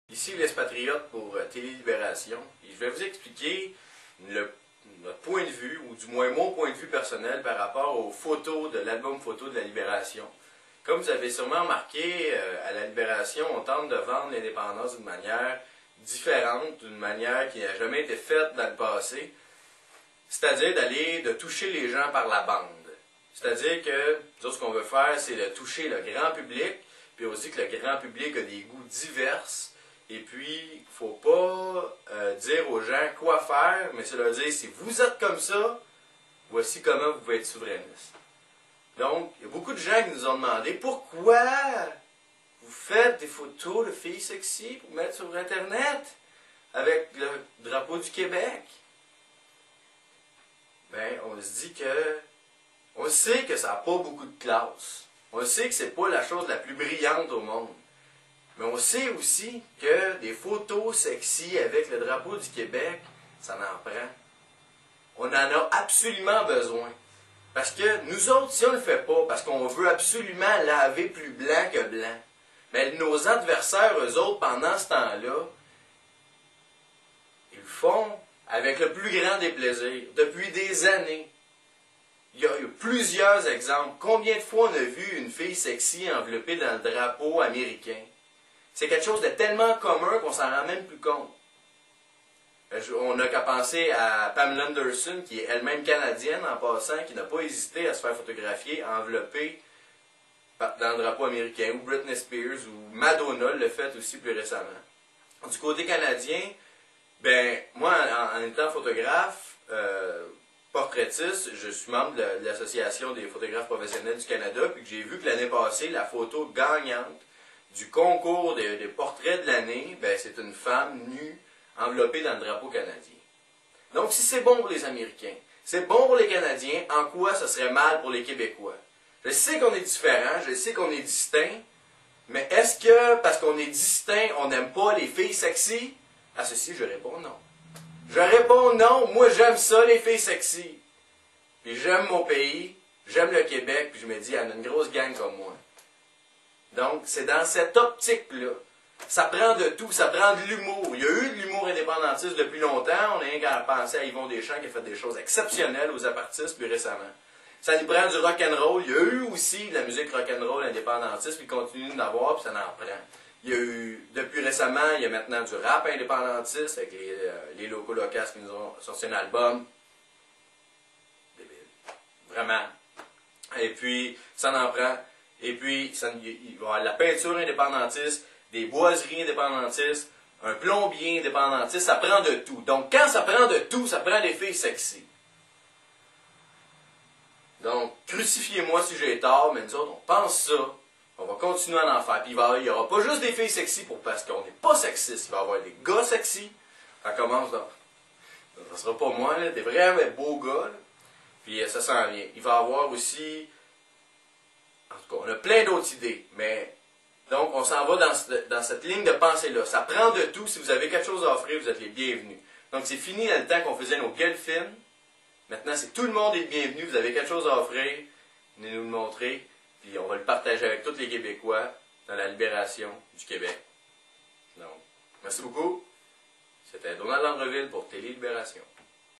Ici Les Patriotes pour Télé-Libération. Et je vais vous expliquer notre point de vue, ou du moins mon point de vue personnel par rapport aux photos de l'album photo de la Libération. Comme vous avez sûrement remarqué, à la Libération, on tente de vendre l'indépendance d'une manière différente, d'une manière qui n'a jamais été faite dans le passé. C'est-à-dire de toucher les gens par la bande. C'est-à-dire que nous, ce qu'on veut faire, c'est de toucher le grand public, puis on dit que le grand public a des goûts divers, et puis il ne faut pas dire aux gens quoi faire, mais c'est leur dire, si vous êtes comme ça, voici comment vous pouvez être souverainiste. Donc, il y a beaucoup de gens qui nous ont demandé, pourquoi vous faites des photos de filles sexy pour mettre sur Internet avec le drapeau du Québec? Ben, on se dit que, on sait que ça n'a pas beaucoup de classe. On sait que c'est pas la chose la plus brillante au monde. Mais on sait aussi que des photos sexy avec le drapeau du Québec, ça en prend. On en a absolument besoin. Parce que nous autres, si on ne le fait pas, parce qu'on veut absolument laver plus blanc que blanc, mais nos adversaires, eux autres, pendant ce temps-là, ils le font avec le plus grand des plaisirs, depuis des années. Il y a plusieurs exemples. Combien de fois on a vu une fille sexy enveloppée dans le drapeau américain? C'est quelque chose de tellement commun qu'on s'en rend même plus compte. On n'a qu'à penser à Pamela Anderson, qui est elle-même canadienne en passant, qui n'a pas hésité à se faire photographier enveloppée dans le drapeau américain, ou Britney Spears, ou Madonna l'a fait aussi plus récemment. Du côté canadien, ben, moi, en étant photographe, portraitiste, je suis membre de l'Association des photographes professionnels du Canada, puis que j'ai vu que l'année passée, la photo gagnante du concours des portraits de l'année, ben, c'est une femme nue, enveloppée dans le drapeau canadien. Donc, si c'est bon pour les Américains, c'est bon pour les Canadiens, en quoi ce serait mal pour les Québécois? Je sais qu'on est différents, je sais qu'on est distincts, mais est-ce que, parce qu'on est distincts, on n'aime pas les filles sexy? À ceci, je réponds non. Je réponds non, moi j'aime ça, les filles sexy. Puis j'aime mon pays, j'aime le Québec, puis je me dis, il y en a une grosse gang comme moi. Donc, c'est dans cette optique-là. Ça prend de tout, ça prend de l'humour. Il y a eu de l'humour indépendantiste depuis longtemps, on n'a rien qu'à penser à Yvon Deschamps qui a fait des choses exceptionnelles aux apartistes plus récemment. Ça nous prend du rock'n'roll, il y a eu aussi de la musique rock'n'roll indépendantiste, puis il continue d'en avoir, puis ça en prend. Il y a eu, depuis récemment, il y a maintenant du rap indépendantiste avec les locaux locas qui nous ont sorti un album. Débile. Vraiment. Et puis, ça en prend. Et puis, il va y avoir de la peinture indépendantiste, des boiseries indépendantistes, un plombier indépendantiste, ça prend de tout. Donc, quand ça prend de tout, ça prend des filles sexy. Donc, crucifiez-moi si j'ai tort, mais nous autres, on pense ça. On va continuer à en faire. Puis il n'y aura pas juste des filles sexy parce qu'on n'est pas sexiste. Il va y avoir des gars sexy. Ça commence donc. Ça ne sera pas moi, là, des vrais beaux gars. Là. Puis ça s'en vient. Il va y avoir aussi. En tout cas, on a plein d'autres idées. Mais donc, on s'en va dans cette ligne de pensée-là. Ça prend de tout. Si vous avez quelque chose à offrir, vous êtes les bienvenus. Donc, c'est fini dans le temps qu'on faisait nos gueules fines. Maintenant, c'est tout le monde est le bienvenu. Vous avez quelque chose à offrir. Venez nous le montrer. Puis on va le partager avec tous les Québécois dans la libération du Québec. Donc, merci beaucoup. C'était Donald Landreville pour Télé-Libération.